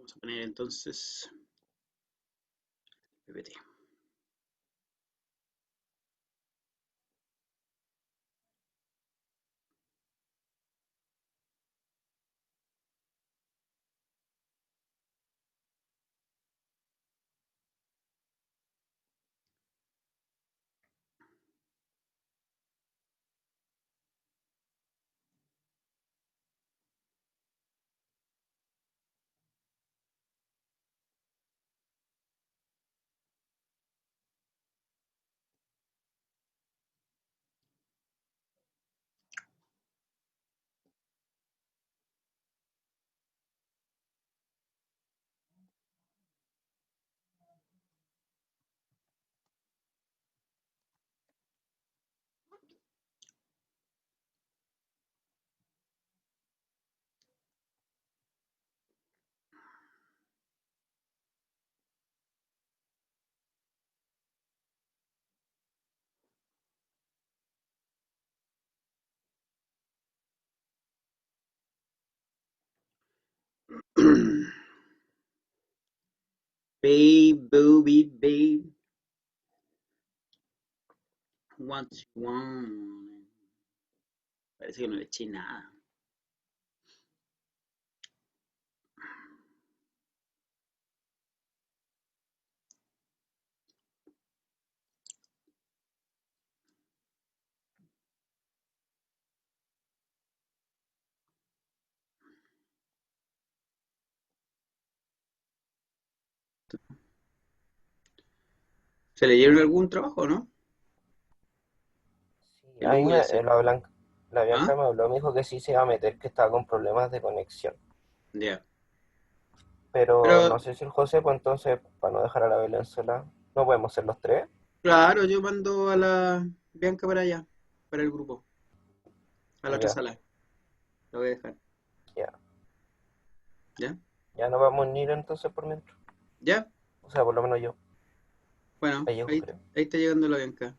Vamos a poner entonces PPT. Babe, booby, babe. What you want? Parece que no le eché nada. ¿Se leyeron algún trabajo, no? Sí, El a mí Hugo y la C. la ¿Ah? Bianca me habló, me dijo que sí se iba a meter, que estaba con problemas de conexión. Ya. Pero Pero, no sé si el José, pues entonces, para no dejar a la Belén sola, no podemos ser los tres. claro, yo mando a la Bianca para allá, para el grupo, a la otra Ya, sala. La voy a dejar. ya. ¿Ya? Ya no vamos a ir entonces por mientras. ¿Ya? O sea, por lo menos yo. Bueno, Ahí llego, creo. ahí está llegando la Bianca.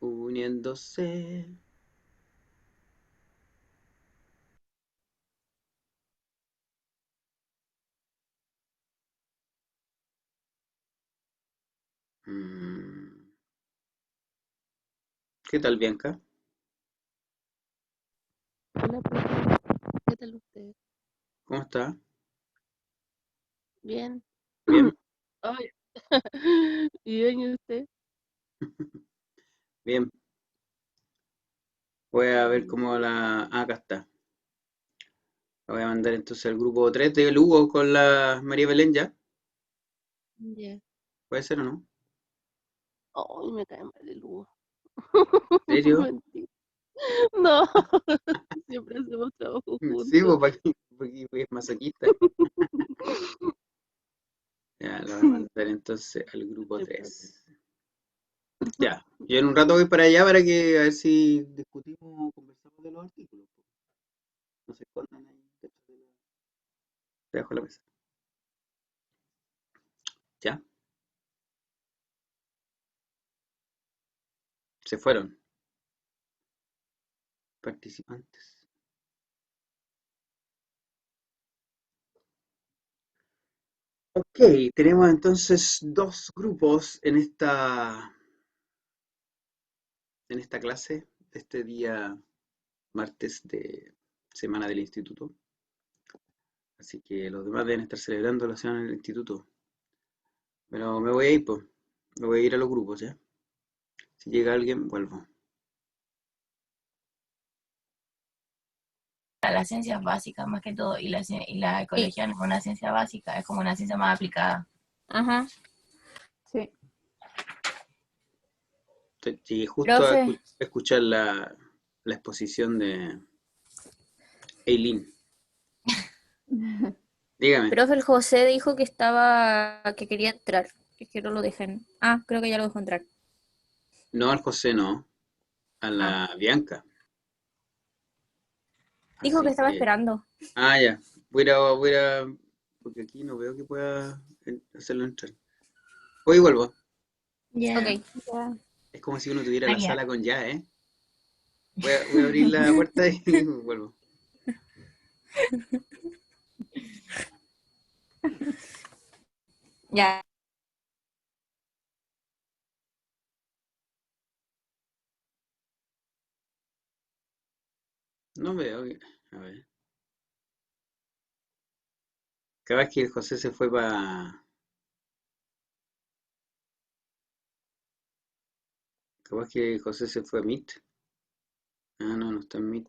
Uniéndose. Mm, ¿Qué tal, Bianca? Hola, profe. ¿Qué tal usted? ¿Cómo está? Bien. ¿Bien? Ay. ¿Y bien y usted? Bien. Voy a ver Mm, cómo la... Ah, acá está. La voy a mandar entonces al grupo 3 de Lugo con la María Belén ya. ya. ¿Puede ser o no? Ay, me cae mal el Hugo. ¿En serio? Mentira. No, siempre hacemos trabajo Sí, juntos. pues, porque es masoquista. Ya, lo voy a mandar entonces al grupo Ay, profe. 3. Ya, yo en un rato voy para allá para que a ver si discutimos o conversamos de los artículos. No se escondan ahí debajo de la mesa. Ya, se fueron participantes. Ok, tenemos entonces dos grupos en esta clase, este día martes de semana del instituto. Así que los demás deben estar celebrando la semana del instituto. Pero me voy a ir, pues. Me voy a ir a los grupos, ¿ya? Si llega alguien, vuelvo. Las ciencias básicas más que todo, y la ecología no es una ciencia básica, es como una ciencia más aplicada. Ajá, sí. Llegué justo a Profe, escuchar la exposición de Eileen. Dígame. profe, el José dijo que que quería entrar, que no lo dejen. Ah, creo que ya lo dejó entrar. No al José, no. A Ah, la Bianca. dijo que Así estaba que. esperando. Ah, ya. Voy a. Porque aquí no veo que pueda hacerlo entrar. Voy y vuelvo. Ya. Ok. Ya. Es como si uno tuviera Ah, la ya. sala con llave, ¿eh? Voy a abrir la puerta y vuelvo. Ya. No veo. A ver. Capaz que José se fue para. Capaz que José se fue a Meet. Ah, no, no está en Meet.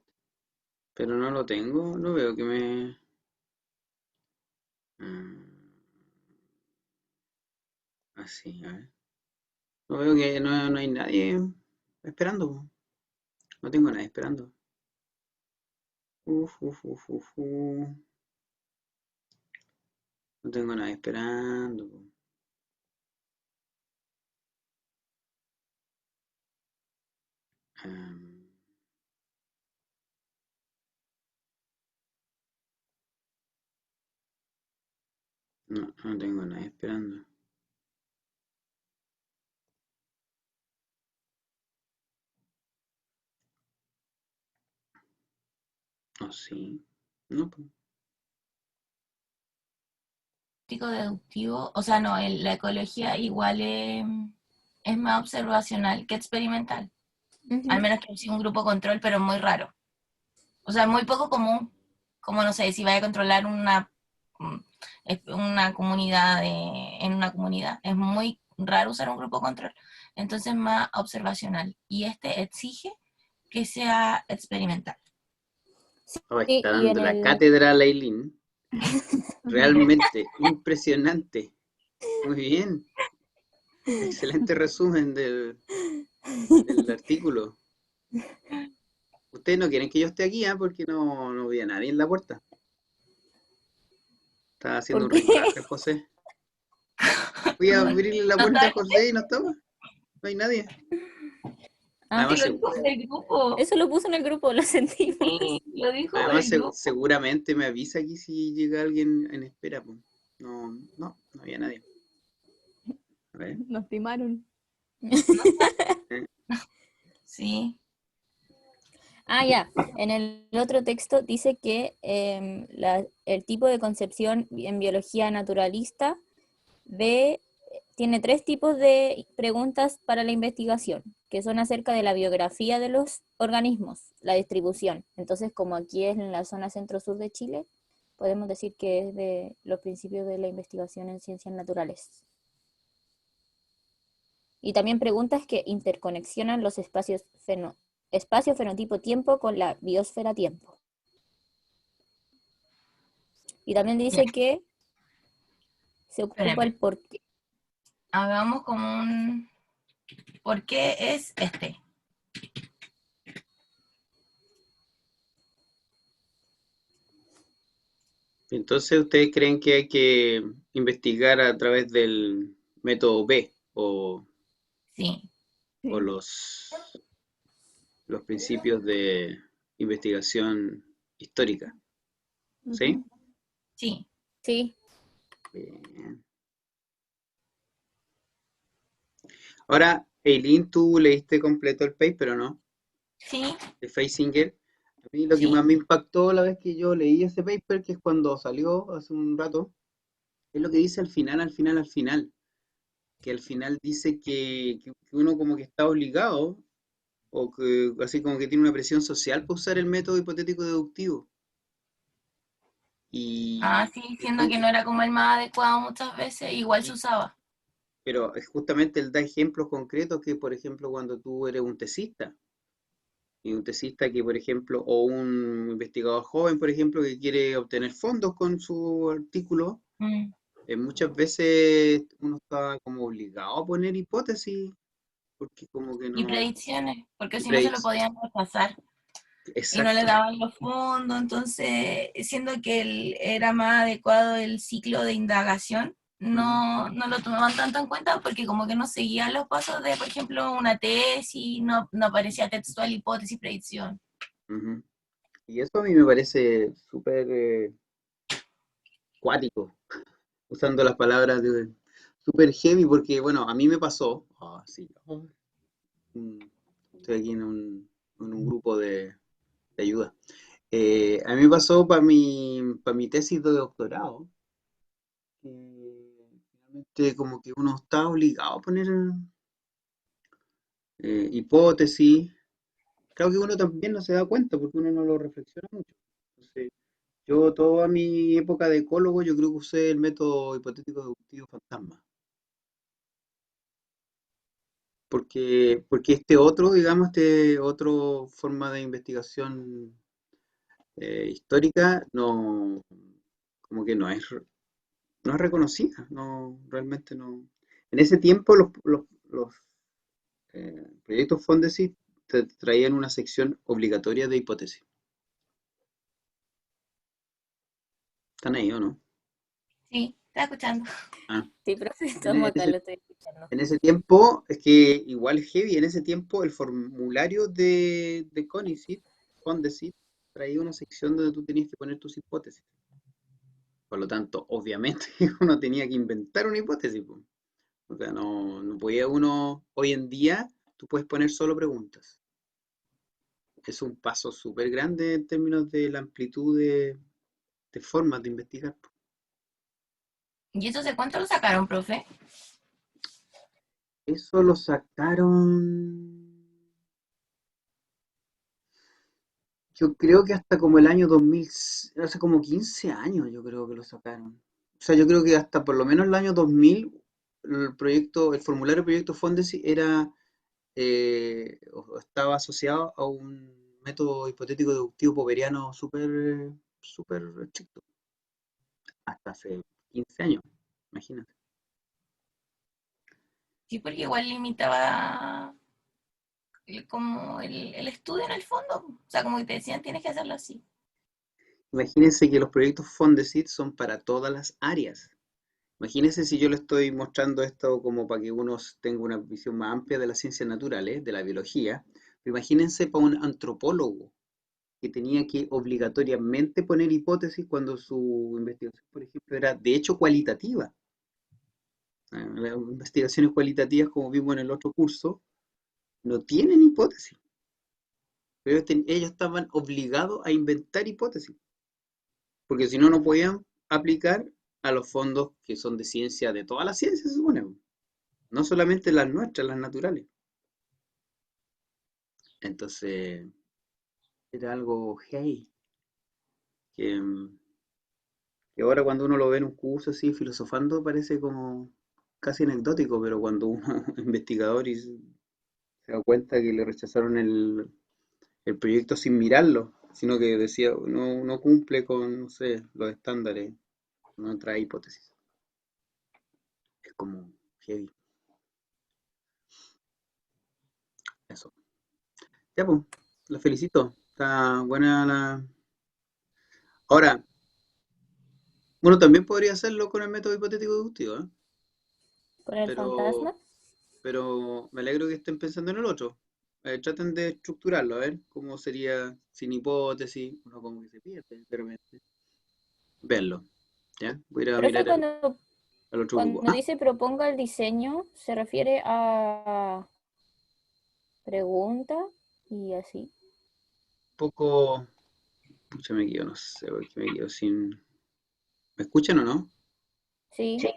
Pero no lo tengo. No veo que me. Ah, así, a ver. No veo que no hay nadie esperando, po. No tengo nadie esperando. Uf, uf, uf, uf, uf. No tengo nadie esperando, po. Ah, no tengo nadie esperando. No, sí. No, po. Deductivo, o sea, no, la ecología igual es más observacional que experimental. Al Ujú. menos que sea un grupo control, pero muy raro. O sea, muy poco común, como no sé, si vaya a controlar mm, una comunidad en una comunidad. Es muy raro usar un grupo control. Entonces, más observacional. Y este exige que sea experimental. Oh, Sí, está y en dando la el... cátedra a Leilín. Realmente impresionante. Muy bien. Excelente resumen del artículo. Ustedes no quieren que yo esté aquí, ¿ah? Porque no vi a nadie en la puerta. Estaba haciendo ¿Por un qué? reencuadre el José. Fui a abrirle la puerta a José y no estaba. No hay nadie. Ah, Sí, Además, lo dijo por el grupo. eso lo puso en el grupo, lo sentimos. Sí, lo dijo por el grupo. seguramente me avisa aquí si llega alguien en espera, po. No había nadie. A ver. Nos timaron. eh, Sí, Ah, ya. En el otro texto dice que el tipo de concepción en biología naturalista tiene tres tipos de preguntas para la investigación, que son acerca de la biografía de los organismos, la distribución. Entonces, como aquí es en la zona centro-sur de Chile, podemos decir que es de los principios de la investigación en ciencias naturales. Y también preguntas que interconexionan los espacio fenotipo-tiempo con la biosfera-tiempo. Y también ya, dice que se ocupa espérame. el porqué. Hagamos como un... ¿Por qué es este? Entonces, ¿ustedes creen que hay que investigar a través del método B Sí, o Sí. los principios de investigación histórica? ¿Sí? Ujú. sí, Sí, Bien. Ahora, Eileen, tú leíste completo el paper, ¿o no? sí, De Feisinger. A mí lo que sí. más me impactó la vez que yo leí ese paper, que es cuando salió hace un rato, es lo que dice al final, al final, al final. Que al final dice que uno como que está obligado, o que así como que tiene una presión social para usar el método hipotético deductivo. Ah, Y, sí, y siendo que no era como el más adecuado muchas veces, igual se sí, usaba. pero es justamente él da ejemplos concretos que, por ejemplo, cuando tú eres un tesista, y un tesista que, por ejemplo, o un investigador joven, por ejemplo, que quiere obtener fondos con su artículo, Mm. muchas veces uno está como obligado a poner hipótesis, porque como que Y no, predicciones, porque y si no se lo predic- podían pasar y no le exacto. daban los fondos, entonces, siendo que era más adecuado el ciclo de indagación, Ujú, no lo tomaban tanto en cuenta porque como que no seguían los pasos de, por ejemplo, una tesis, no aparecía textual, hipótesis, predicción. ujú. Y eso a mí me parece súper cuático, usando las palabras de súper heavy, porque bueno, a mí me pasó, sí, estoy aquí en un grupo de ayuda. A mí me pasó para mi tesis de doctorado, que finalmente como que uno está obligado a poner hipótesis. Claro que uno también no se da cuenta porque uno no lo reflexiona mucho. Entonces, yo toda mi época de ecólogo, yo creo que usé el método hipotético deductivo fantasma. Porque este otro, digamos, este otro forma de investigación histórica, no, como que no es reconocida, no, realmente no. En ese tiempo los proyectos Fondesit te traían una sección obligatoria de hipótesis. ¿Están ahí o no? Sí, está escuchando. Ah, Sí, profe, en estamos acá, ese, lo estoy escuchando. en ese tiempo, es que igual es heavy, en ese tiempo el formulario de CONICET, Fondesit, traía una sección donde tú tenías que poner tus hipótesis. Por lo tanto, obviamente uno tenía que inventar una hipótesis, po. O sea, no podía uno, hoy en día, tú puedes poner solo preguntas. Es un paso súper grande en términos de la amplitud de formas de investigar, po. ¿Y eso de cuánto lo sacaron, profe? Eso lo sacaron, yo creo que hasta como el año 2000, hace como 15 años yo creo que lo sacaron. O sea, yo creo que hasta por lo menos el año 2000 el proyecto, el formulario proyecto Fondesit era o estaba asociado a un método hipotético deductivo popperiano súper estricto, hasta hace 15 años, imagínate. Sí, porque igual limitaba como el estudio en el fondo. O sea, como que te decían, tienes que hacerlo así. Imagínense que los proyectos Fondesit son para todas las áreas. Imagínense si yo le estoy mostrando esto como para que uno tenga una visión más amplia de las ciencias naturales, de la biología. Pero imagínense para un antropólogo que tenía que obligatoriamente poner hipótesis cuando su investigación, por ejemplo, era de hecho cualitativa. Las investigaciones cualitativas, como vimos en el otro curso, no tienen hipótesis, pero ellos estaban obligados a inventar hipótesis, porque si no, no podían aplicar a los fondos que son de ciencia, de todas las ciencias, se supone, no solamente las nuestras, las naturales. Entonces, era algo hey, que, que ahora cuando uno lo ve en un curso así, filosofando, parece como casi anecdótico, pero cuando uno es investigador y se da cuenta que le rechazaron el proyecto sin mirarlo, sino que decía, no cumple con, no sé, los estándares, no trae hipótesis. Es como heavy, eso. Ya, pues, la felicito, está buena la... Ahora, uno también podría hacerlo con el método hipotético deductivo, ¿eh? ¿Con el Pero, fantasma? pero me alegro que estén pensando en el otro. Traten de estructurarlo, a ver cómo sería sin hipótesis, uno como que se pierde de repente. Verlo, ¿ya? Voy a ir a Profe, mirar al otro grupo. cuando dice proponga el diseño, ¿se refiere a pregunta y así? Poco, pucha, me quedo, no sé, porque me quedo sin... ¿Me escuchan o no? Sí. Sí,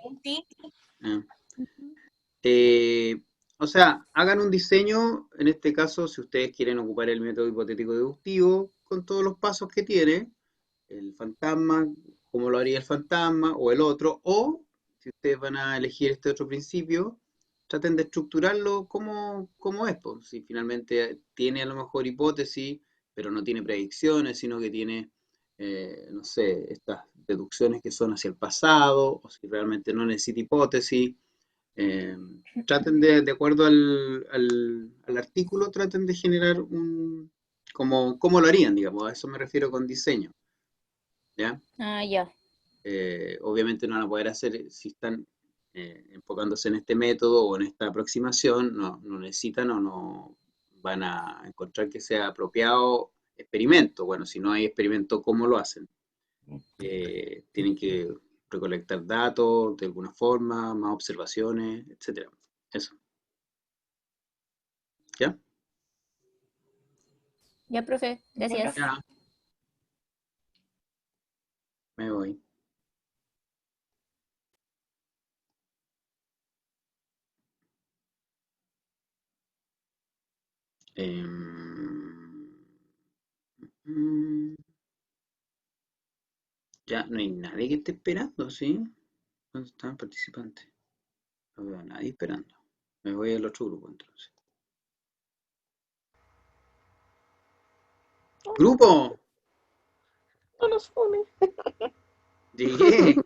Ah. Ujú. Eh, o sea, hagan un diseño, en este caso, si ustedes quieren ocupar el método hipotético deductivo, con todos los pasos que tiene, el fantasma, como lo haría el fantasma, o el otro, o si ustedes van a elegir este otro principio, traten de estructurarlo como es, pues. Si finalmente tiene a lo mejor hipótesis, pero no tiene predicciones, sino que tiene, no sé, estas deducciones que son hacia el pasado, o si realmente no necesita hipótesis. eh, Traten de acuerdo al artículo, traten de generar como lo harían, digamos, a eso me refiero con diseño, ¿ya? Ah, ya. Obviamente no van a poder hacer, si están enfocándose en este método o en esta aproximación, no necesitan o no van a encontrar que sea apropiado experimento. Bueno, si no hay experimento, ¿cómo lo hacen? Tienen que recolectar datos de alguna forma, más observaciones, etcétera. Eso. ¿Ya? Ya, profe, gracias. profe. Ya, me voy. Em, mm, ya, no hay nadie que esté esperando, ¿sí? ¿Dónde están los participantes? No veo a nadie esperando. Me voy al otro grupo entonces. ¡Grupo! No nos pone. Llegué.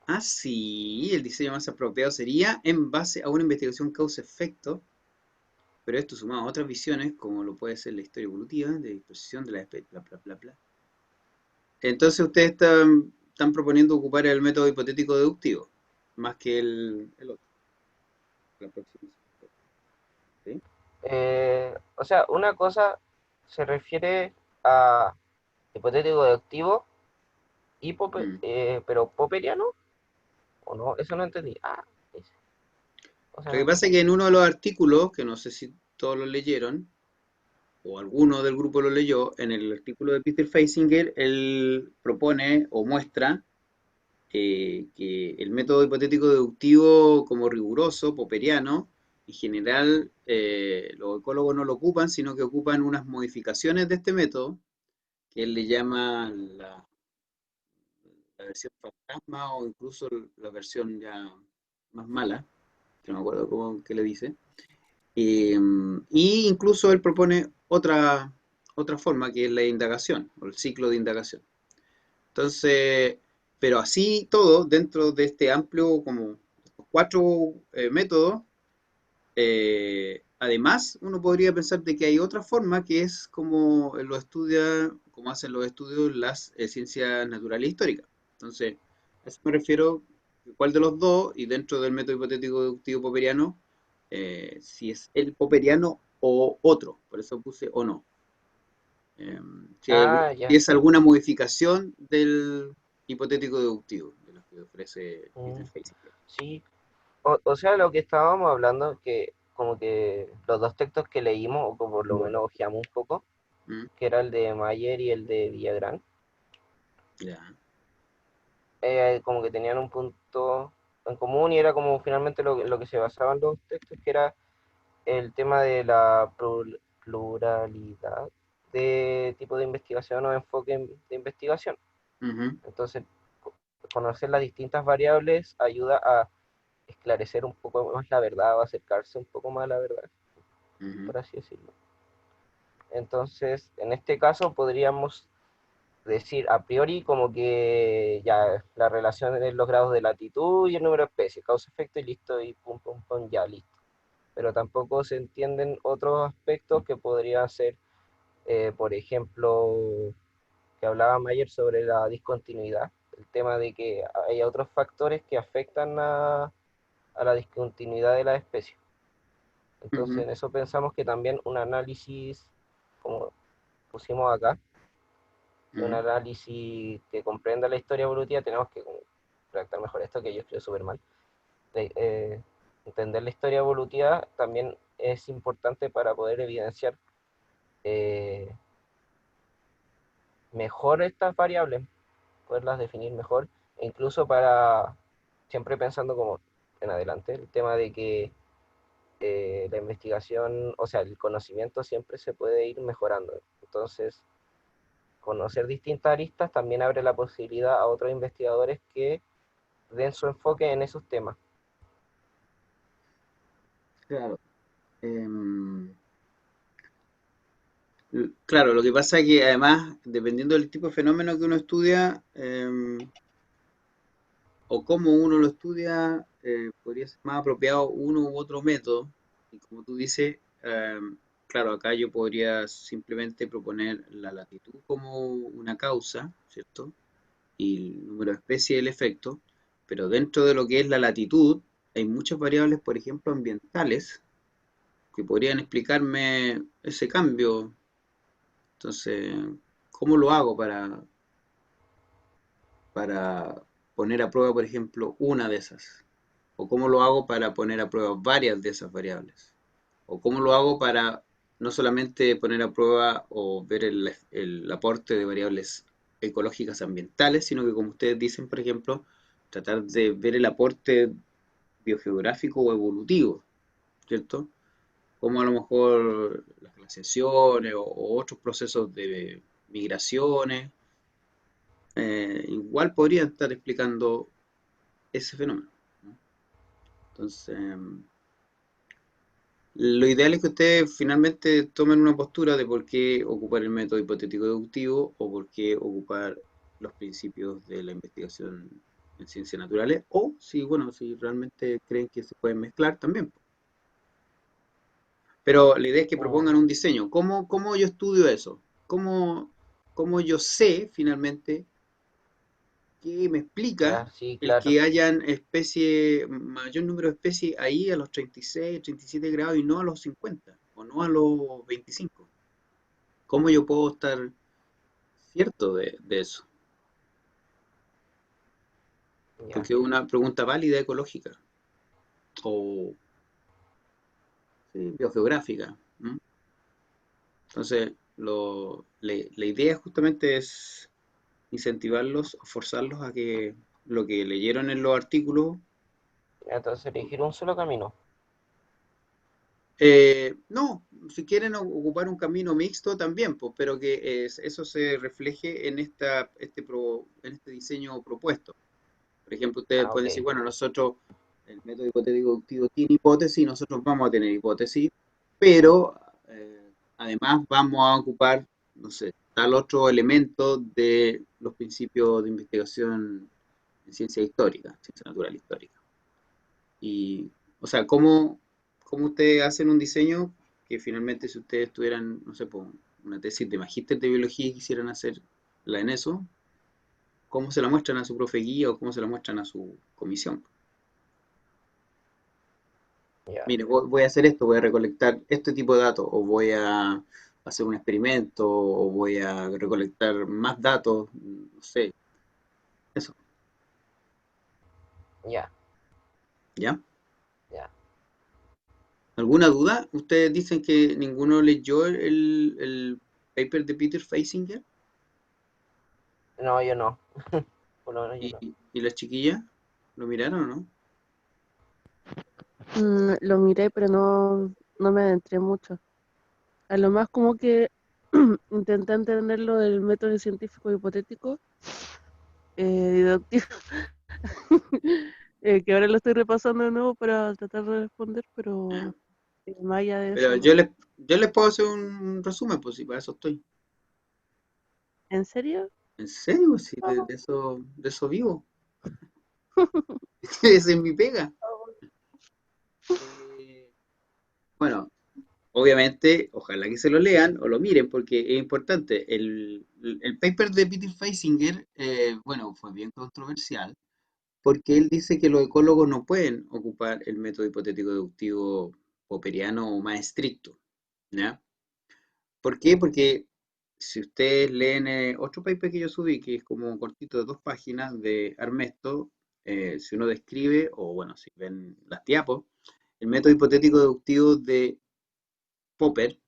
Ah, sí, el diseño más apropiado sería en base a una investigación causa-efecto, pero esto sumado a otras visiones, como lo puede ser la historia evolutiva, de disposición de la especie, bla, bla, bla, bla. Entonces ustedes están proponiendo ocupar el método hipotético deductivo, más que el otro, la aproximación. ¿Sí? O sea, una cosa se refiere a hipotético deductivo y Mm. pero popperiano, ¿o no? Eso no entendí. Ese. O Lo que sea, pasa es que en uno de los artículos, que no sé si todos lo leyeron, o alguno del grupo lo leyó, en el artículo de Peter Feisinger, él propone o muestra que el método hipotético deductivo como riguroso, popperiano, en general los ecólogos no lo ocupan, sino que ocupan unas modificaciones de este método, que él le llama la versión fantasma o incluso la versión ya más mala, que no me acuerdo cómo que le dice. Y incluso él propone otra forma, que es la indagación, o el ciclo de indagación. Entonces, pero así todo, dentro de este amplio, como estos cuatro métodos, además uno podría pensar de que hay otra forma que es como lo estudia, como hacen los estudios las ciencias naturales e históricas. Entonces, a eso me refiero, cuál de los dos, y dentro del método hipotético deductivo popperiano, si es el popperiano o otro, por eso puse o no. Si ya. es alguna modificación del hipotético deductivo, de lo que ofrece Mm, Peter Feisinger. sí. O sea, lo que estábamos hablando, que como que los dos textos que leímos, o como por lo menos ojeamos un poco, ¿Mm? que era el de Mayer y el de Villagrán, Ya. como que tenían un punto en común y era como finalmente lo que se basaban los textos, que era el tema de la pluralidad de tipo de investigación o enfoque de investigación. Ujú, Entonces, conocer las distintas variables ayuda a esclarecer un poco más la verdad o acercarse un poco más a la verdad, ujú, por así decirlo. Entonces, en este caso podríamos decir a priori como que ya la relación de los grados de latitud y el número de especies, causa-efecto y listo, y pum, pum, pum, ya listo. Pero tampoco se entienden otros aspectos que podrían ser, por ejemplo, que hablaba Mayer sobre la discontinuidad, el tema de que hay otros factores que afectan a la discontinuidad de la especie. Entonces, ujú, en eso pensamos que también un análisis, como pusimos acá, un ujú. análisis que comprenda la historia evolutiva, tenemos que redactar mejor esto, que yo escribo súper mal. Entender la historia evolutiva también es importante para poder evidenciar eh, mejor estas variables, poderlas definir mejor, e incluso para, siempre pensando como en adelante, el tema de que la investigación, o sea, el conocimiento siempre se puede ir mejorando. Entonces, conocer distintas aristas también abre la posibilidad a otros investigadores que den su enfoque en esos temas. Claro. Claro, lo que pasa es que además, dependiendo del tipo de fenómeno que uno estudia, o cómo uno lo estudia, podría ser más apropiado uno u otro método. Y como tú dices, claro, acá yo podría simplemente proponer la latitud como una causa, ¿cierto? Y el número de especies el efecto, pero dentro de lo que es la latitud hay muchas variables, por ejemplo, ambientales, que podrían explicarme ese cambio. Entonces, ¿cómo lo hago para poner a prueba, por ejemplo, una de esas? ¿O cómo lo hago para poner a prueba varias de esas variables? ¿O cómo lo hago para no solamente poner a prueba o ver el aporte de variables ecológicas ambientales, sino que, como ustedes dicen, por ejemplo, tratar de ver el aporte biogeográfico o evolutivo, ¿cierto? Como a lo mejor las glaciaciones o otros procesos de migraciones, igual podrían estar explicando ese fenómeno, ¿no? Entonces, lo ideal es que ustedes finalmente tomen una postura de por qué ocupar el método hipotético deductivo o por qué ocupar los principios de la investigación en ciencias naturales, o si, bueno, si realmente creen que se pueden mezclar también. Pero la idea es que propongan un diseño. ¿Cómo yo estudio eso? ¿Cómo yo sé finalmente que me explica Ya, sí, el claro. que hayan mayor número de especies ahí a los 36, 37 grados y no a los 50 o no a los 25? ¿Cómo yo puedo estar cierto de eso? Ya, Porque es una pregunta válida ecológica o sí, biogeográfica. ¿M? Entonces, la idea justamente es incentivarlos, forzarlos a que lo que leyeron en los artículos. entonces elegir un solo camino. No, si quieren ocupar un camino mixto también, pues, pero que eso se refleje en en este diseño propuesto. Por ejemplo, ustedes Ah, pueden ok. decir, bueno, nosotros, el método hipotético deductivo tiene hipótesis, nosotros vamos a tener hipótesis, pero además vamos a ocupar, no sé, tal otro elemento de los principios de investigación en ciencia histórica, ciencia natural histórica. Y, o sea, ¿cómo ustedes hacen un diseño que finalmente si ustedes tuvieran, no sé, pues, una tesis de magíster de biología y quisieran hacerla en eso, cómo se la muestran a su profe guía o cómo se la muestran a su comisión? Ya. Mire, voy a hacer esto, voy a recolectar este tipo de datos, o voy a hacer un experimento, o voy a recolectar más datos, no sé, eso, Ya, ¿ya? ya. ¿Alguna duda? Ustedes dicen que ninguno leyó el paper de Peter Feisinger. No, yo no. Por lo menos yo ¿Y, no. y las chiquillas lo miraron o no? Lo miré, pero no me adentré mucho. A lo más como que intenté entender lo del método científico hipotético, deductivo, que ahora lo estoy repasando de nuevo para tratar de responder, pero más allá de Pero eso no. yo les puedo hacer un resumen, pues si para eso estoy. ¿En serio? ¿En serio? Si Ah, de eso vivo. Esa es mi pega. Eh, bueno, obviamente, ojalá que se lo lean o lo miren porque es importante. El paper de Peter Feisinger, bueno, fue bien controversial porque él dice que los ecólogos no pueden ocupar el método hipotético deductivo popperiano o más estricto, ¿ya? ¿Por qué? Porque si ustedes leen otro paper que yo subí, que es como un cortito de 2 páginas de Armesto, si uno describe, o bueno, si ven las diapos, el método hipotético deductivo de Popper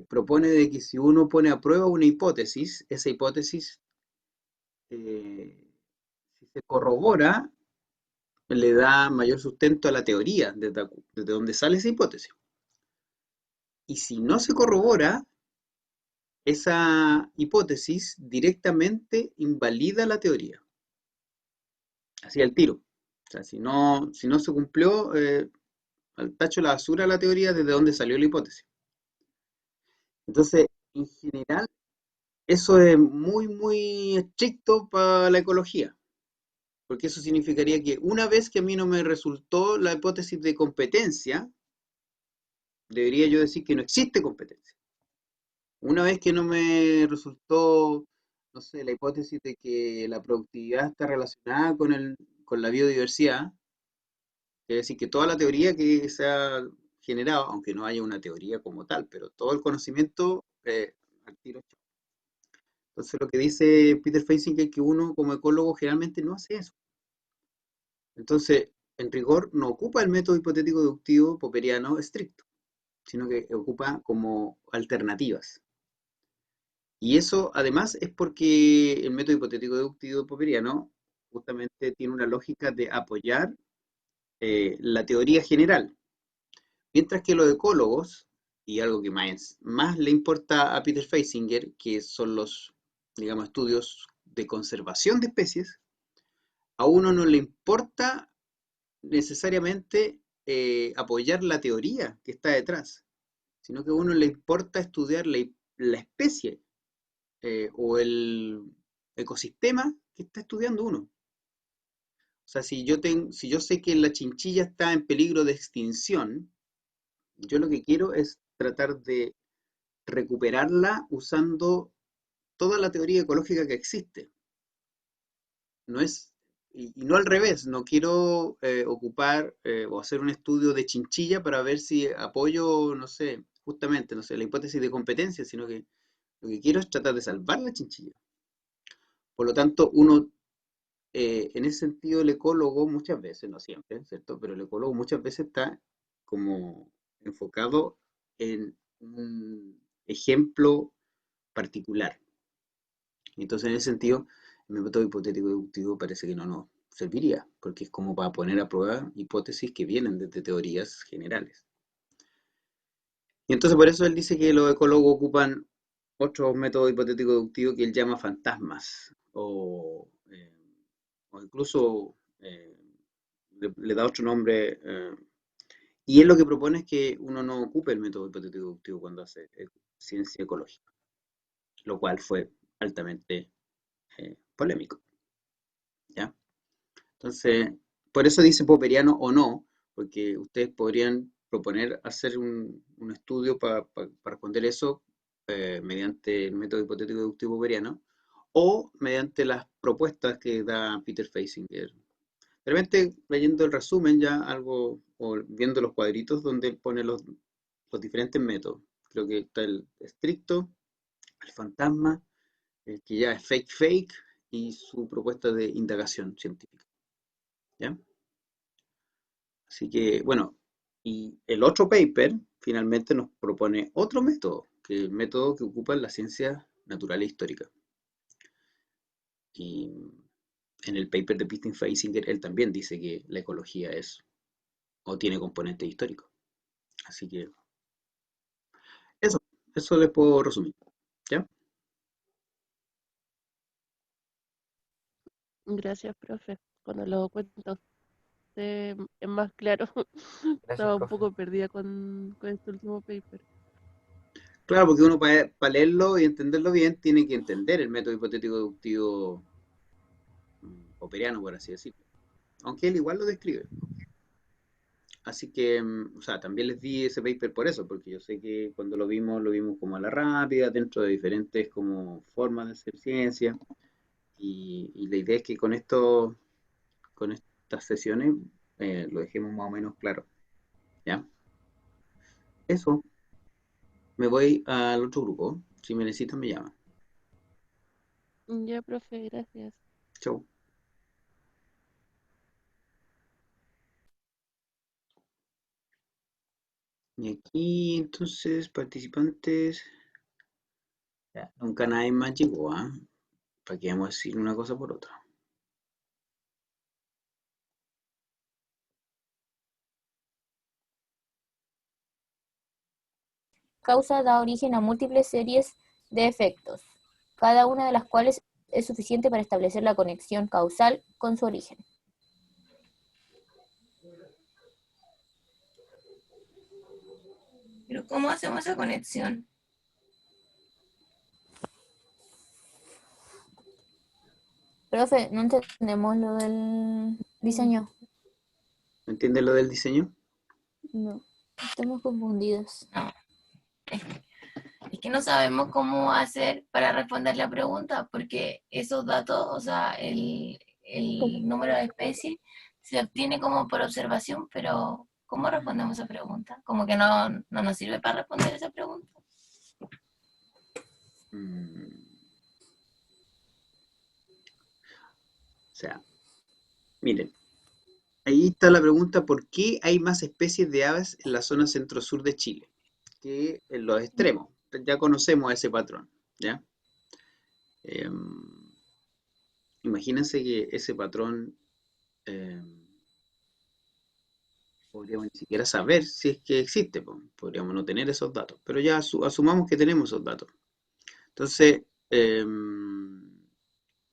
propone de que si uno pone a prueba una hipótesis, esa hipótesis, eh, si se corrobora, le da mayor sustento a la teoría desde donde sale esa hipótesis. Y si no se corrobora, esa hipótesis directamente invalida la teoría, así al tiro. O sea, si no se cumplió, al tacho de la basura la teoría desde donde salió la hipótesis. Entonces, en general, eso es muy estricto para la ecología, porque eso significaría que una vez que a mí no me resultó la hipótesis de competencia, debería yo decir que no existe competencia. Una vez que no me resultó, no sé, la hipótesis de que la productividad está relacionada con la biodiversidad, es decir, que toda la teoría que se ha generado, aunque no haya una teoría como tal, pero todo el conocimiento al tiro. Entonces lo que dice Peter Feisinger es que uno como ecólogo generalmente no hace eso. Entonces, en rigor, no ocupa el método hipotético deductivo popperiano estricto. sino que ocupa como alternativas. Y eso además es porque el método hipotético deductivo popperiano justamente tiene una lógica de apoyar la teoría general, mientras que los ecólogos, y algo que más le importa a Peter Feisinger, que son los, digamos, estudios de conservación de especies, a uno no le importa necesariamente apoyar la teoría que está detrás, sino que a uno le importa estudiar la especie o el ecosistema que está estudiando uno. O sea, si yo sé que la chinchilla está en peligro de extinción, yo lo que quiero es tratar de recuperarla usando toda la teoría ecológica que existe. No es, y no al revés, no quiero ocupar o hacer un estudio de chinchilla para ver si apoyo, no sé, justamente, no sé, la hipótesis de competencia, sino que lo que quiero es tratar de salvar la chinchilla. Por lo tanto, en ese sentido, el ecólogo muchas veces, no siempre, ¿cierto? Pero el ecólogo muchas veces está como enfocado en un ejemplo particular. Entonces, en ese sentido, el método hipotético deductivo parece que no nos serviría, porque es como para poner a prueba hipótesis que vienen desde teorías generales. Y entonces por eso él dice que los ecólogos ocupan otro método hipotético deductivo que él llama fantasmas, o incluso le da otro nombre. Y él lo que propone es que uno no ocupe el método hipotético deductivo cuando hace ciencia ecológica, lo cual fue altamente polémico, ¿ya? Entonces, por eso dice popperiano o no, porque ustedes podrían proponer hacer un estudio para responder eso mediante el método hipotético deductivo popperiano o mediante las propuestas que da Peter Feisinger. Realmente leyendo el resumen ya algo, o viendo los cuadritos donde él pone los diferentes métodos. Creo que está el estricto, el fantasma, el que ya es fake y su propuesta de indagación científica. ¿Ya? Así que, bueno, y el otro paper finalmente nos propone otro método, que es el método que ocupa la ciencia natural e histórica. Y en el paper de Peter Feisinger, él también dice que la ecología es o tiene componente histórico. Así que eso, eso les puedo resumir. ¿Ya? Gracias, profe. Cuando lo cuento es más claro. Gracias, Estaba un profe. poco perdida con este último paper. Claro, porque uno para leerlo y entenderlo bien tiene que entender el método hipotético deductivo popperiano, por así decirlo. Aunque él igual lo describe. Así que, o sea, también les di ese paper por eso, porque yo sé que cuando lo vimos como a la rápida, dentro de diferentes como formas de hacer ciencia. Y la idea es que con estas sesiones, lo dejemos más o menos claro. ¿Ya? Eso, me voy al otro grupo. Si me necesitan, me llaman. Ya, profe, gracias. Chau. Y aquí, entonces, participantes. Ya, nunca nadie más llegó, ¿ah? ¿Para qué vamos a decir una cosa por otra? Causa da origen a múltiples series de efectos, cada una de las cuales es suficiente para establecer la conexión causal con su origen. Pero ¿cómo hacemos esa conexión? Profe, no entendemos lo del diseño. ¿Me entiendes lo del diseño? No, estamos confundidos. No, es que no sabemos cómo hacer para responder la pregunta, porque esos datos, o sea, el número de especies se obtiene como por observación, pero ¿cómo respondemos esa pregunta? Como que no nos sirve para responder esa pregunta. O sea, miren, ahí está la pregunta, ¿por qué hay más especies de aves en la zona centro-sur de Chile? que en los extremos. Ya conocemos ese patrón, ¿ya? Imagínense que ese patrón podríamos ni siquiera saber si es que existe, podríamos no tener esos datos, pero ya asumamos que tenemos esos datos. Entonces,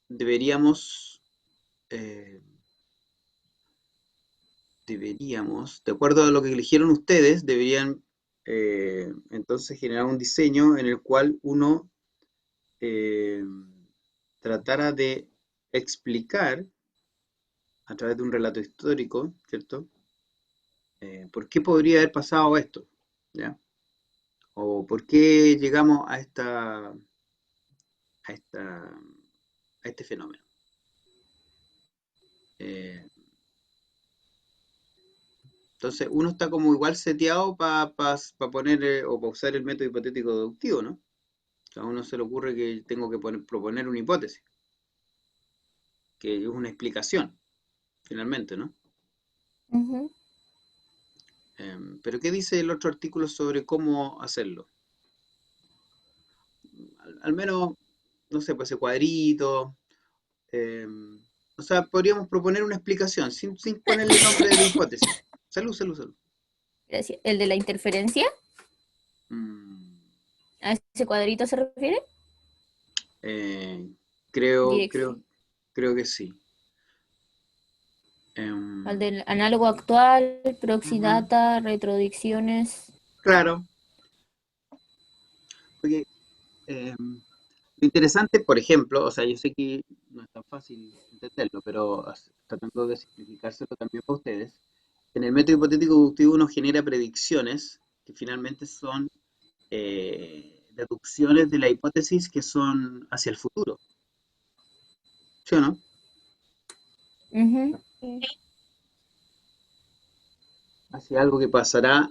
deberíamos, de acuerdo a lo que eligieron ustedes, deberían entonces generar un diseño en el cual uno tratara de explicar a través de un relato histórico, ¿cierto? ¿Por qué podría haber pasado esto? ¿Ya? O por qué llegamos a este fenómeno. Entonces, uno está como igual seteado para poner o para usar el método hipotético deductivo, ¿no? O sea, a uno se le ocurre que tengo que proponer una hipótesis, que es una explicación, finalmente, ¿no? Ujú. Pero ¿qué dice el otro artículo sobre cómo hacerlo? Al menos, no sé, pues ese cuadrito. O sea, podríamos proponer una explicación sin ponerle nombre de hipótesis. Salud, salud, salud. Gracias. ¿El de la interferencia? Mm, ¿A ese cuadrito se refiere? eh, creo, Dirección. creo que sí. Al del análogo actual, proxy Ujú, data, retrodicciones. claro, porque lo interesante, por ejemplo, o sea, yo sé que no es tan fácil entenderlo, pero tratando de simplificárselo también para ustedes, en el método hipotético deductivo uno genera predicciones que finalmente son deducciones de la hipótesis que son hacia el futuro, ¿sí o no? Ujú. Hacia algo que pasará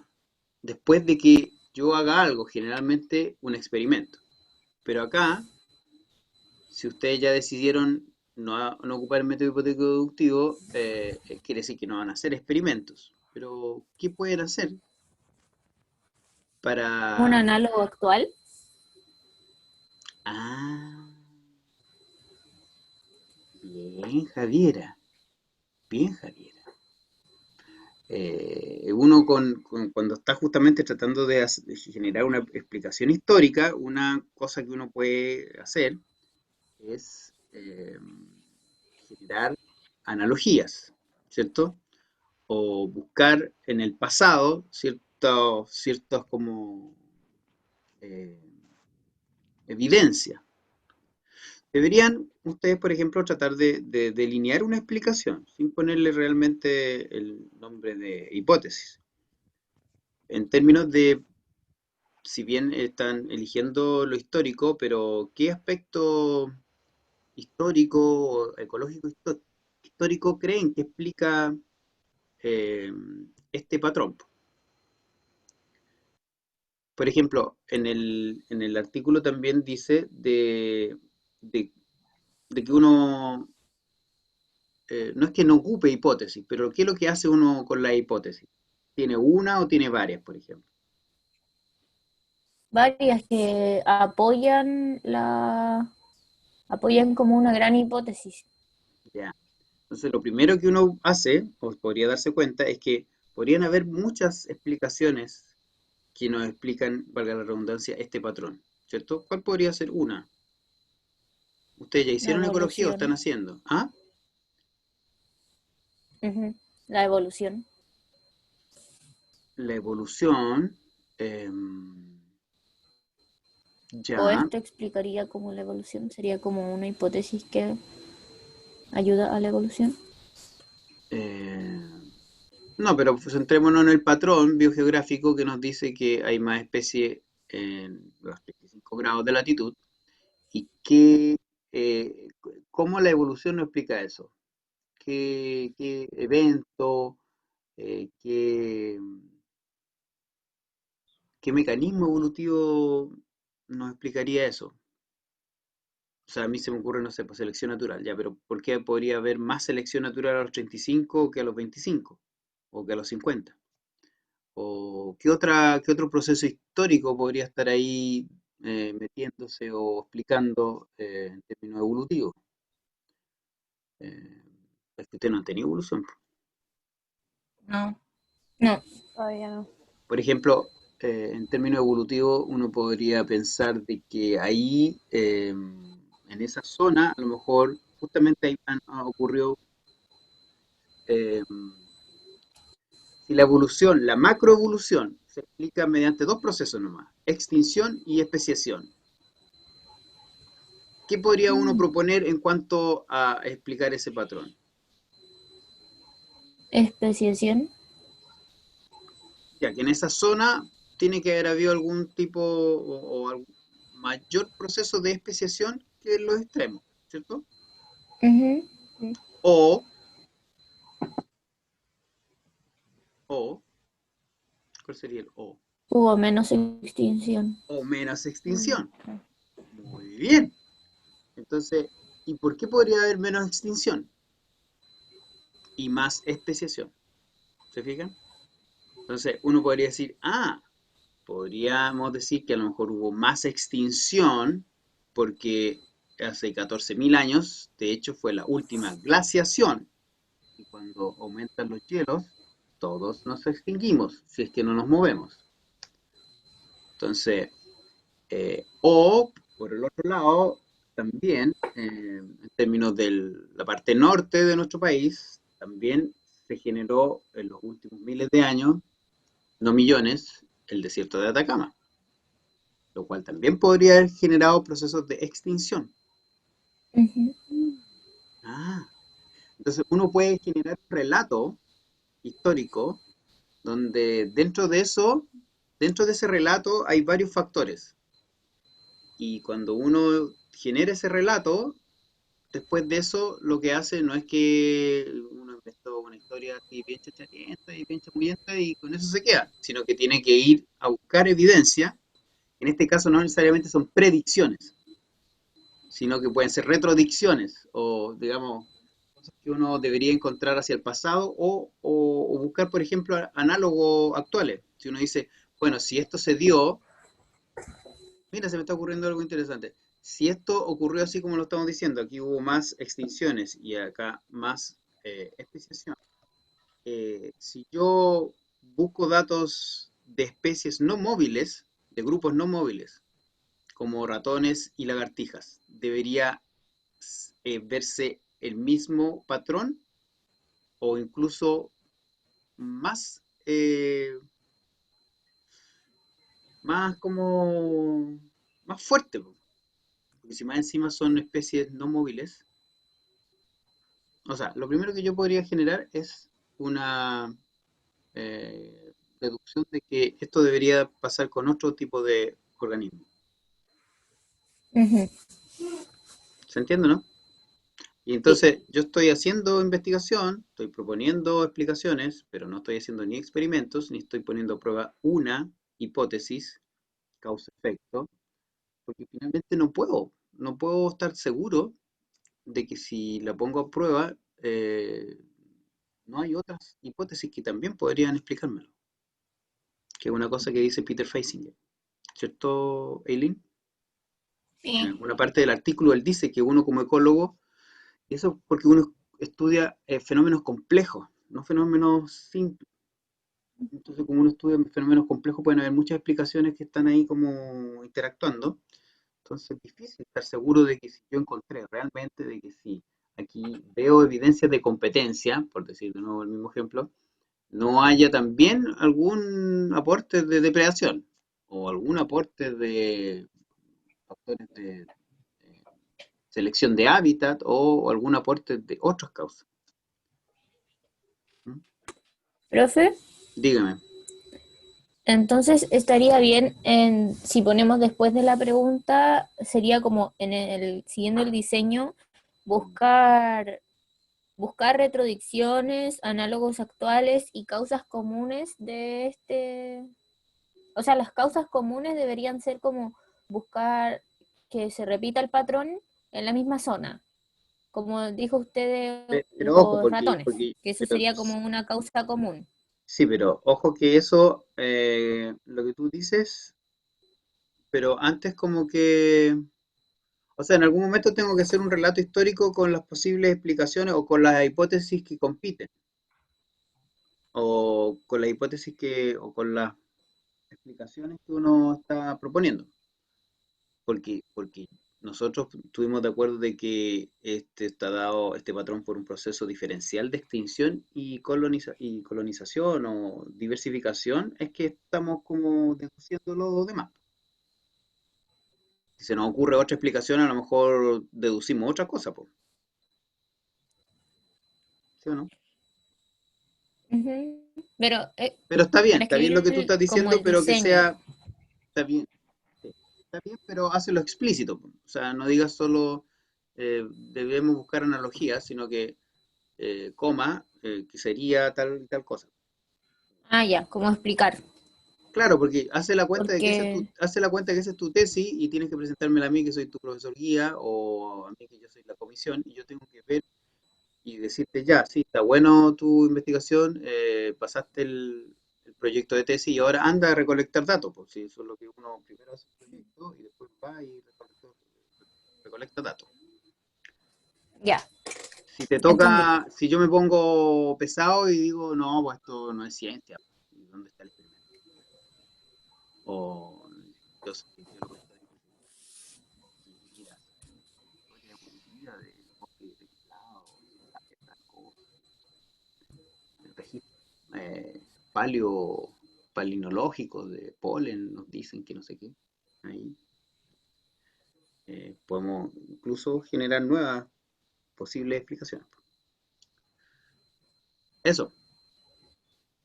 después de que yo haga algo, generalmente un experimento. Pero acá, si ustedes ya decidieron no ocupar el método hipotético deductivo, quiere decir que no van a hacer experimentos. Pero, ¿qué pueden hacer Un para... análogo actual. Ah, bien, Javiera, bien, Javiera. Uno cuando está justamente tratando de generar una explicación histórica, una cosa que uno puede hacer es generar analogías, ¿cierto? O buscar en el pasado ciertos como eh, evidencia. Deberían ustedes, por ejemplo, tratar de delinear una explicación sin ponerle realmente el nombre de hipótesis. En términos de, si bien están eligiendo lo histórico, pero ¿qué aspecto histórico o ecológico histórico creen que explica eh, este patrón? Por ejemplo, en el artículo también dice de- de que uno, no es que no ocupe hipótesis, pero ¿qué es lo que hace uno con la hipótesis? ¿Tiene una o tiene varias, por ejemplo? Varias que apoyan como una gran hipótesis. Ya. Entonces, lo primero que uno hace, o podría darse cuenta, es que podrían haber muchas explicaciones que nos explican, valga la redundancia, este patrón, ¿cierto? ¿Cuál podría ser una? ¿Ustedes ya La hicieron ecología o están evolución. haciendo? ¿Ah? Ujú. La evolución. La evolución, O ya, esto explicaría como la evolución. Sería como una hipótesis que ayuda a la evolución. eh, no, pero centrémonos en el patrón biogeográfico que nos dice que hay más especies en los 35 grados de latitud y eh, cómo la evolución nos explica eso. ¿Qué evento, eh, qué, qué mecanismo evolutivo nos explicaría eso? O sea, a mí se me ocurre, no sé, pues selección natural, ya, pero ¿por qué podría haber más selección natural a los 35 que a los 25? O que a los 50. ¿O qué otro proceso histórico podría estar ahí metiéndose o explicando en términos evolutivos? Eh, es que usted no ha tenido evolución. No. No. Todavía no. Por ejemplo, en términos evolutivos, uno podría pensar de que ahí, en esa zona, a lo mejor justamente ahí ocurrió, eh, si la evolución, la macroevolución, se explica mediante dos procesos nomás, extinción y especiación. ¿Qué podría uno proponer en cuanto a explicar ese patrón? Especiación. Ya que en esa zona tiene que haber habido algún tipo o algún mayor proceso de especiación que en los extremos, ¿cierto? Ujú. O, o, ¿cuál sería el o? Hubo menos extinción. O menos Mm. extinción. Muy bien. Entonces, ¿y por qué podría haber menos extinción y más especiación? ¿Se fijan? Entonces, uno podría decir, podríamos decir que a lo mejor hubo más extinción porque hace 14.000 años, de hecho, fue la última glaciación. Y cuando aumentan los hielos, todos nos extinguimos, si es que no nos movemos. Entonces, o por el otro lado, también, en términos de la parte norte de nuestro país, también se generó en los últimos miles de años, no millones, el desierto de Atacama, lo cual también podría haber generado procesos de extinción. Ujú. Ah, entonces uno puede generar un relato histórico donde dentro de ese relato hay varios factores. Y cuando uno genera ese relato, después de eso, lo que hace no es que uno inventó una historia así bien chacharienta y bien chamuyenta y con eso se queda, sino que tiene que ir a buscar evidencia. En este caso no necesariamente son predicciones, sino que pueden ser retrodicciones o, digamos, cosas que uno debería encontrar hacia el pasado o buscar, por ejemplo, análogos actuales. Si uno dice, bueno, si esto se dio, mira, se me está ocurriendo algo interesante. Si esto ocurrió así como lo estamos diciendo, aquí hubo más extinciones y acá más especiación. Si yo busco datos de especies no móviles, de grupos no móviles, como ratones y lagartijas, ¿debería verse el mismo patrón o incluso más, más como, más fuerte? Porque si más encima son especies no móviles, o sea, lo primero que yo podría generar es una deducción de que esto debería pasar con otro tipo de organismo. Ujú. ¿Se entiende, no? Y Sí. entonces yo estoy haciendo investigación, estoy proponiendo explicaciones, pero no estoy haciendo ni experimentos, ni estoy poniendo a prueba una hipótesis, causa-efecto, porque finalmente no puedo estar seguro de que si la pongo a prueba, no hay otras hipótesis que también podrían explicármelo, que es una cosa que dice Peter Feisinger, ¿cierto, Eileen? En Sí. alguna parte del artículo él dice que uno como ecólogo, y eso porque uno estudia fenómenos complejos, no fenómenos simples. Entonces, como uno estudia fenómenos complejos, pueden haber muchas explicaciones que están ahí como interactuando. Entonces, es difícil estar seguro de que si yo encontré realmente, de que si aquí veo evidencias de competencia, por decir de nuevo el mismo ejemplo, no haya también algún aporte de depredación o algún aporte de factores de selección de hábitat o algún aporte de otras causas. ¿Mm? Profe, Dígame. entonces estaría bien si ponemos después de la pregunta, sería como siguiendo el diseño, buscar, buscar retrodicciones, análogos actuales y causas comunes de este. O sea, las causas comunes deberían ser como buscar que se repita el patrón en la misma zona, como dijo usted de Pero ojo, los ratones, que eso pero sería como una causa común. Sí, pero ojo que eso, lo que tú dices, pero antes como que, o sea, en algún momento tengo que hacer un relato histórico con las posibles explicaciones o con las hipótesis que compiten, o con la hipótesis que, o con las explicaciones que uno está proponiendo. Porque nosotros estuvimos de acuerdo de que este está dado este patrón por un proceso diferencial de extinción y y colonización o diversificación, es que estamos como deduciendo lo demás. Si se nos ocurre otra explicación, a lo mejor deducimos otra cosa, po. ¿Sí o no? Ujú. Pero Pero para está bien escribir lo que tú estás como diciendo, el pero que diseño. sea, está bien, sí, está bien, pero hazlo explícito, po. O sea, no digas solo debemos buscar analogías, sino que coma, que sería tal y tal cosa. Ah, ya, ¿cómo explicar? Claro, porque hace la cuenta de que Porque, hace la cuenta de que esa es tu tesis y tienes que presentármela a mí que soy tu profesor guía o a mí que yo soy la comisión y yo tengo que ver y decirte ya, sí, está bueno tu investigación, pasaste el proyecto de tesis y ahora anda a recolectar datos, pues si eso es lo que uno primero hace el proyecto y después va y recolecta datos. ya, Si te entendí. toca, si yo me pongo pesado y digo, no, pues esto no es ciencia, ¿y dónde está el experimento? O yo soy biólogo histórico y mira, la historia evolutiva del bosque templado, estas cosas, el registro paleo, palinológico de polen nos dicen que no sé qué. Ahí podemos incluso generar nuevas posibles explicaciones. Eso,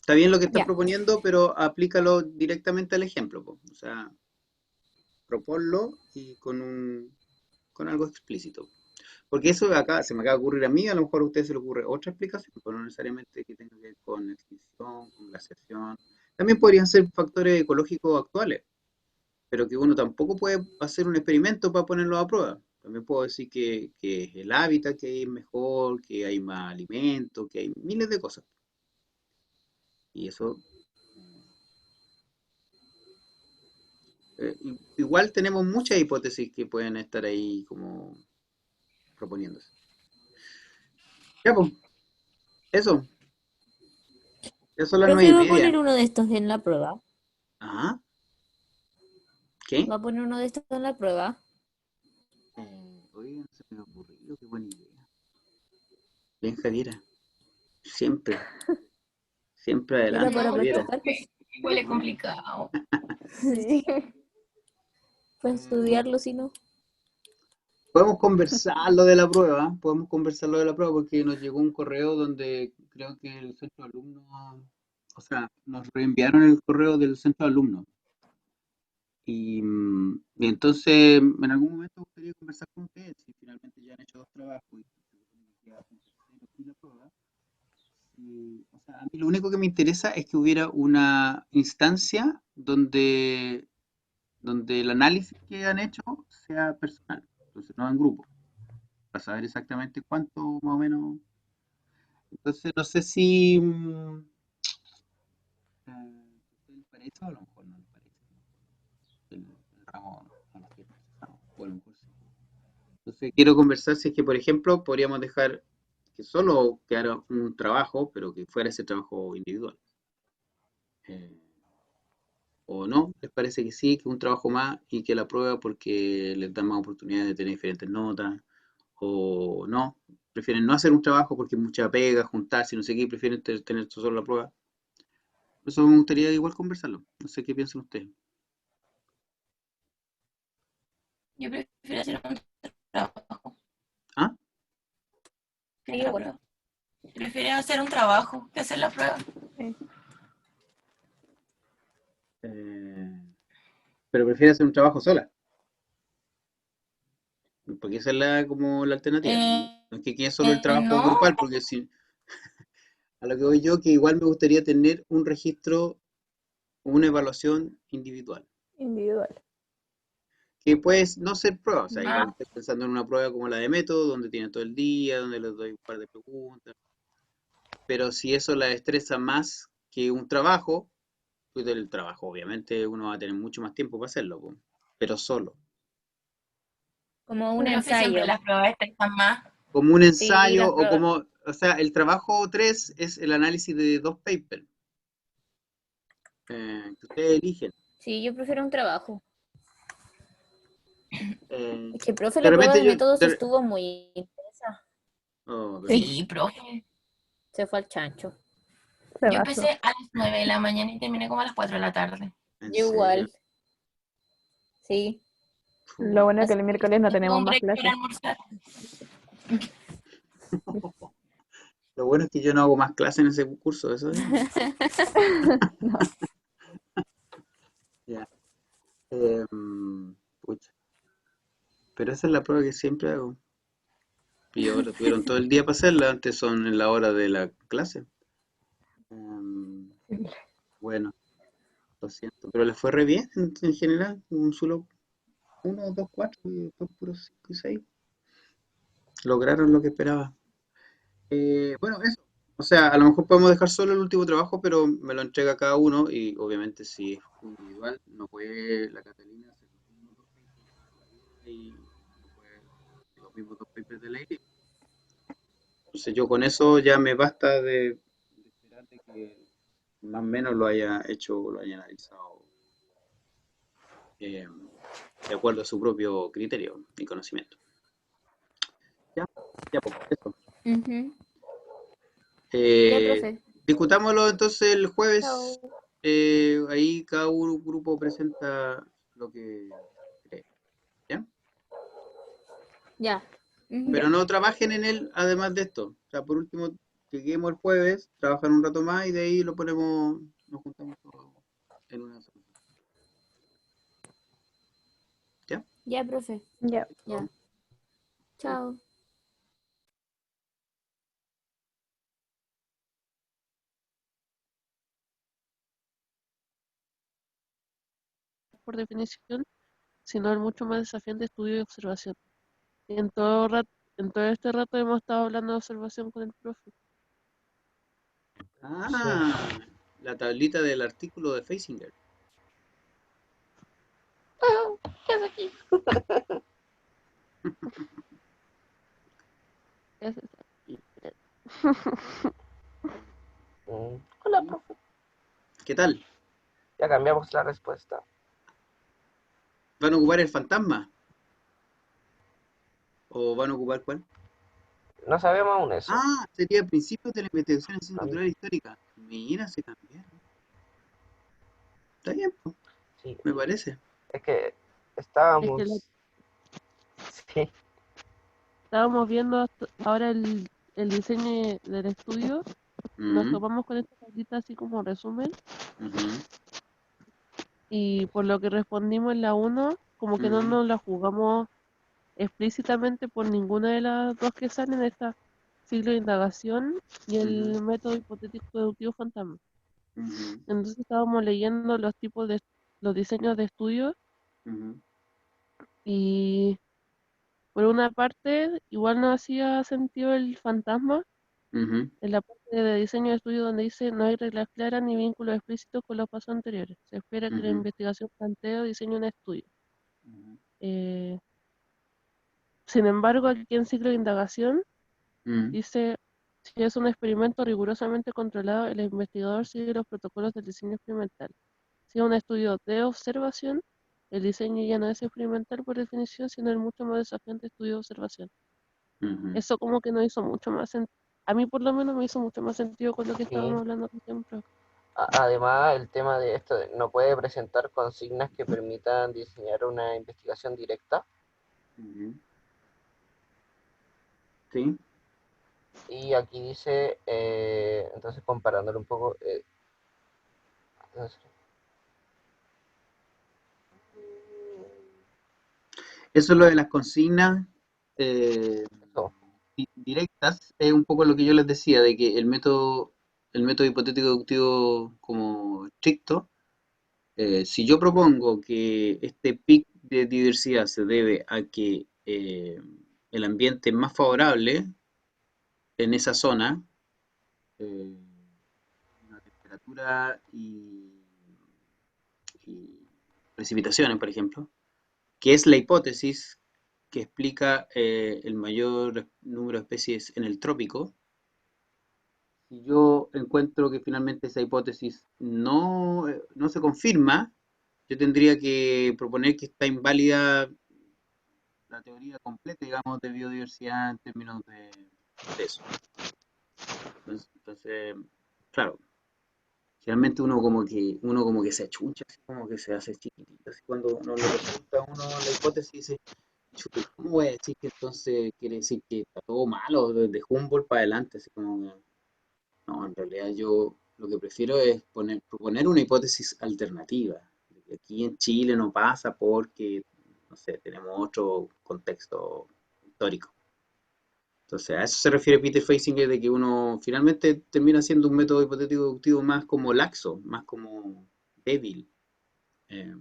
está bien lo que estás Ya, proponiendo, pero aplícalo directamente al ejemplo, po. O sea, proponlo y con algo explícito. Porque eso de acá se me acaba de ocurrir a mí, a lo mejor a usted se le ocurre otra explicación, pero no necesariamente que tenga que ver con extinción, con glaciación. También podrían ser factores ecológicos actuales, pero que uno tampoco puede hacer un experimento para ponerlo a prueba. También puedo decir que el hábitat que hay es mejor, que hay más alimento, que hay miles de cosas. Y eso, igual tenemos muchas hipótesis que pueden estar ahí como proponiéndose. Ya, pues, eso, ya son las nueve profe y va a media. poner uno de estos en la prueba. Ajá, ¿qué? Va a poner uno de estos en la prueba. Oigan, se me ha ocurrido, qué buena idea. Bien, Javiera, siempre, siempre Era adelante, para No, Javiera. practicar, pues. huele complicado. Sí, para estudiarlo, si no. Podemos conversar lo de la prueba, ¿eh? Podemos conversar lo de la prueba porque nos llegó un correo donde creo que el centro de alumnos, o sea, nos reenviaron el correo del centro de alumnos. Y entonces, en algún momento me gustaría conversar con ustedes, si finalmente ya han hecho dos trabajos y se supone que queda un tercero y la prueba. O sea, a mí lo único que me interesa es que hubiera una instancia donde el análisis que han hecho sea personal, entonces no en grupo, para saber exactamente cuánto más o menos. Entonces no sé si a usted le parece o a lo mejor no le parece. El ramo no lo quiere procesado, o a lo mejor sí. Entonces quiero conversar si es que, por ejemplo, podríamos dejar que solo quedara un trabajo, pero que fuera ese trabajo individual. Eh, o no, les parece que sí, que un trabajo más y que la prueba porque les da más oportunidades de tener diferentes notas, o no, prefieren no hacer un trabajo porque es mucha pega, juntarse, no sé qué, prefieren tener solo la prueba. Eso me gustaría igual conversarlo, no sé qué piensan ustedes. Yo prefiero hacer un trabajo. ¿Ah? Que la prueba. Prefiero hacer un trabajo que hacer la prueba. Eh, pero prefiere hacer un trabajo sola, porque esa es como la alternativa, no, Eh, no es que quede solo el trabajo no, grupal, porque si, a lo que voy yo, que igual me gustaría tener un registro, una evaluación individual. Individual. Que puede no ser prueba, o sea, igual no. estoy pensando en una prueba como la de método, donde tiene todo el día, donde les doy un par de preguntas, pero si eso la estresa más que un trabajo, pues del trabajo, obviamente uno va a tener mucho más tiempo para hacerlo, po, pero solo. Como un Profe, siempre ensayo. las pruebas están más. Como un Sí, ensayo las o pruebas. como, o sea, el trabajo 3 es el análisis de 2 papers que ustedes eligen. Sí, yo prefiero un trabajo. Eh, Es que, profe, de la prueba repente de yo, métodos estuvo muy intensa. oh, Sí, Sí, profe. Se fue al chancho. se Yo pasó. empecé a las 9 de la mañana y terminé como a las 4 de la tarde. ¿en Yo serio? igual. Sí. Lo bueno es que Así el que miércoles no Tuve tenemos un más break para clases. almorzar. Lo bueno es que yo no hago más clases en ese curso, eso es. No. Ya. Pucha. Pero esa es la prueba que siempre hago. Y ahora tuvieron todo el día para hacerla, antes son en la hora de la clase. Em, bueno, lo siento. Pero les fue re bien en general, un solo 1, 2, 4 y después puros 5 y 6. Lograron lo que esperaba. Bueno, eso. O sea, a lo mejor podemos dejar solo el último trabajo, pero me lo entrega cada uno y obviamente si es individual, no puede la Catalina hacer los mismos 2 papers de la vida y no puede los mismos 2 papers de la IRI. Entonces yo con eso ya me basta de esperar de que más o menos lo haya hecho, lo haya analizado eh, de acuerdo a su propio criterio y conocimiento. Ya, ya, pues, eso. Ujú. Ya, Eh, profe. discutámoslo entonces el jueves. Chao. Ahí cada grupo presenta lo que cree, ¿ya? Ya. Ujú. Pero Ya. no trabajen en él además de esto. O sea, por último, lleguemos el jueves, trabajan un rato más y de ahí lo ponemos, nos juntamos todos en una sola. ¿Ya? Ya, profe. Ya. Ya. Chao. Chao. Por definición, sino el mucho más desafiante estudio y observación. Y en todo este rato hemos estado hablando de observación con el profe. Sí. Ah, la tablita del artículo de Feisinger. ¿Qué hace aquí? ¿Qué haces aquí? Mm. Hola, ¿Sí? profe. ¿Qué tal? Ya cambiamos la respuesta. ¿Van a ocupar el fantasma? ¿O van a ocupar cuál? No sabemos aún eso. Ah, sería el principio de la investigación en ciencia Cam- natural e histórica. Mira, se cambiaron. Está bien, pues, Sí, me parece. es que Es que estábamos. Sí. estábamos viendo ahora el diseño del estudio. Nos Mm, topamos con esta tablita así como resumen. ujú, Y por lo que respondimos en la uno como que no ujú, nos la jugamos explícitamente por ninguna de las dos que salen, esta ciclo de indagación y ujú, el método hipotético deductivo fantasma. ujú, Entonces estábamos leyendo los tipos de los diseños de estudio ujú, y por una parte igual no hacía sentido el fantasma ujú, en la parte de diseño de estudio donde dice no hay reglas claras ni vínculos explícitos con los pasos anteriores. Se espera que la ujú, investigación plantee o diseñe un estudio. ujú, Eh, Sin embargo, aquí en ciclo de indagación ujú, dice, si es un experimento rigurosamente controlado, el investigador sigue los protocolos del diseño experimental. Si es un estudio de observación, el diseño ya no es experimental por definición, sino el mucho más desafiante estudio de observación. ujú. Eso como que nos hizo mucho más sentido. A mí por lo menos me hizo mucho más sentido con lo que Sí. estábamos hablando recién, profe. Además, el tema de esto no puede presentar consignas que permitan diseñar una investigación directa. Ujú. Sí. Y aquí dice, entonces comparándolo un poco, entonces, Eso es lo de las consignas eh, eso. directas, es un poco lo que yo les decía, de que el método hipotético deductivo como estricto, si yo propongo que este pic de diversidad se debe a que el ambiente es más favorable en esa zona, una temperatura temperatura y precipitaciones, por ejemplo, que es la hipótesis que explica el mayor número de especies en el trópico. Si yo encuentro que finalmente esa hipótesis no se confirma, yo tendría que proponer que está inválida la teoría completa, digamos, de biodiversidad en términos de eso. Entonces, claro, generalmente uno como que se achuncha, así como que se hace chiquitito, así cuando no le resulta a uno la hipótesis dice, "Chuta, ¿cómo voy a decir que entonces quiere decir que está todo malo desde Humboldt para adelante?" Así como que, no, en realidad yo lo que prefiero es proponer una hipótesis alternativa. De que aquí en Chile no pasa porque, no sé, tenemos otro contexto histórico. Entonces, a eso se refiere Peter Feisinger de que uno finalmente termina siendo un método hipotético deductivo más como laxo, más como débil. Eh,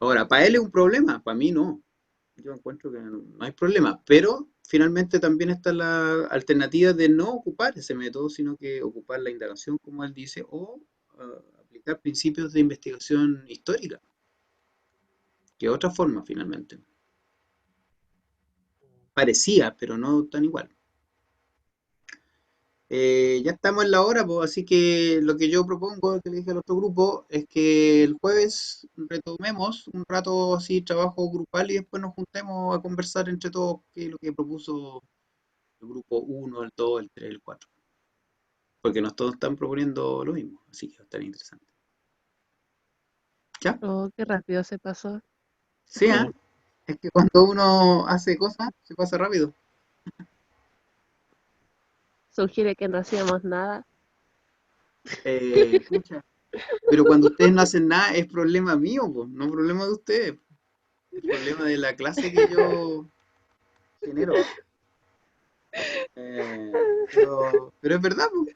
Ahora, para él es un problema, para mí no. Yo encuentro que no hay problema, pero finalmente también está la alternativa de no ocupar ese método, sino que ocupar la indagación, como él dice, o aplicar principios de investigación histórica, que es otra forma finalmente. Parecía, pero no tan igual. Ya estamos en la hora, pues, así que lo que yo propongo, que le dije al otro grupo, es que el jueves retomemos un rato así trabajo grupal y después nos juntemos a conversar entre todos qué es lo que propuso el grupo uno, el 2, el 3, el 4. Porque nos todos están proponiendo lo mismo, así que va a estar interesante. ¿Ya? Oh, qué rápido se pasó. Sí, ¿ah? Sí. Es que cuando uno hace cosas, se pasa rápido. Sugiere que no hacíamos nada. Pucha. Pero cuando ustedes no hacen nada, es problema mío, po, no problema de ustedes. Es problema de la clase que yo genero. Pero es verdad, po.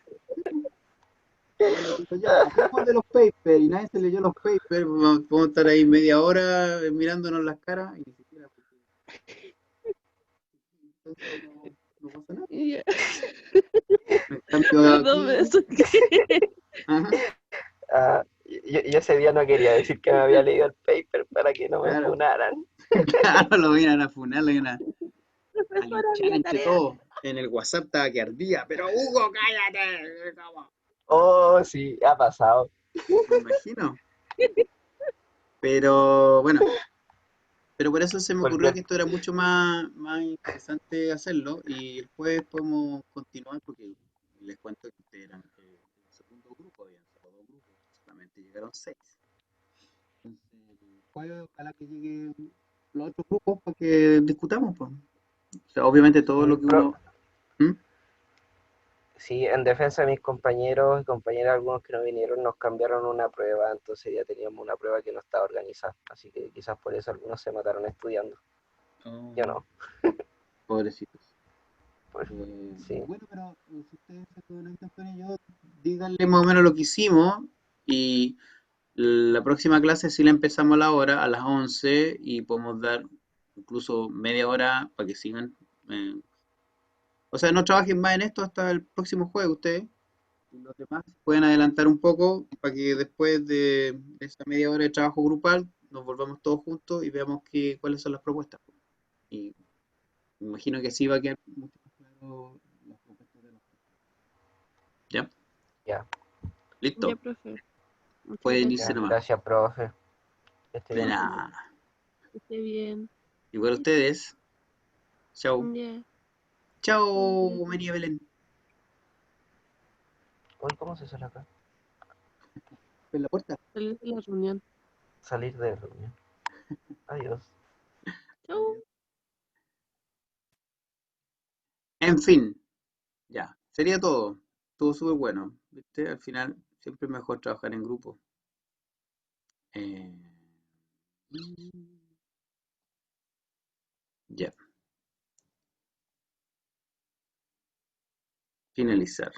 Yo les digo, ya, hablemos de los papers y nadie se leyó los papers. Podemos estar ahí media hora mirándonos las caras y ni siquiera. Entonces no pasa nada. Ya. En cambio Perdón, me aquí, asusté. ajá, Yo ese día no quería decir que me había leído el paper para que no me claro, funaran. claro, lo vienen a funar, lo vienen a Profesora, linchar mi entre tarea. todos. En el WhatsApp estaba que ardía, pero Hugo, cállate. ¿Cómo? Oh, sí, ha pasado. Me imagino. Pero bueno, pero por eso se me ocurrió Cualquier. que esto era mucho más interesante hacerlo y el jueves podemos continuar porque les cuento que ustedes eran el segundo grupo, habían solo dos grupos, solamente llegaron 6. Entonces, el jueves ojalá que lleguen los otros grupos para que discutamos, pues. O sea, obviamente todo Sí, lo que uno... ¿Mm? sí, en defensa de mis compañeros y compañeras, algunos que no vinieron, nos cambiaron una prueba, entonces ya teníamos una prueba que no estaba organizada. Así que quizás por eso algunos se mataron estudiando. Yo Oh, no. pobrecitos. Pues, sí. Bueno, pero si ustedes se conectan con ellos, díganle más o menos lo que hicimos y la próxima clase sí la empezamos a la hora, a las 11 y podemos dar incluso media hora para que sigan. eh, o sea, no trabajen más en esto hasta el próximo jueves ustedes. Y los demás pueden adelantar un poco para que después de esa media hora de trabajo grupal nos volvamos todos juntos y veamos cuáles son las propuestas. Y me imagino que así va a quedar mucho más claro las propuestas de los... ¿Ya? Ya, Ya, ¿Listo? profe. Muchas Pueden irse ya. gracias. nomás. Gracias, profe. Que esté De bien. nada. Que esté bien. Igual ustedes. Chau. Ya. Chau, María Belén. Uy, ¿cómo se sale acá? En la puerta. Salir de la reunión. Salir de reunión. Adiós. Chau. En fin, ya. Sería todo. Todo súper bueno. ¿Viste? Al final siempre es mejor trabajar en grupo. Eh, ya. Finalizar.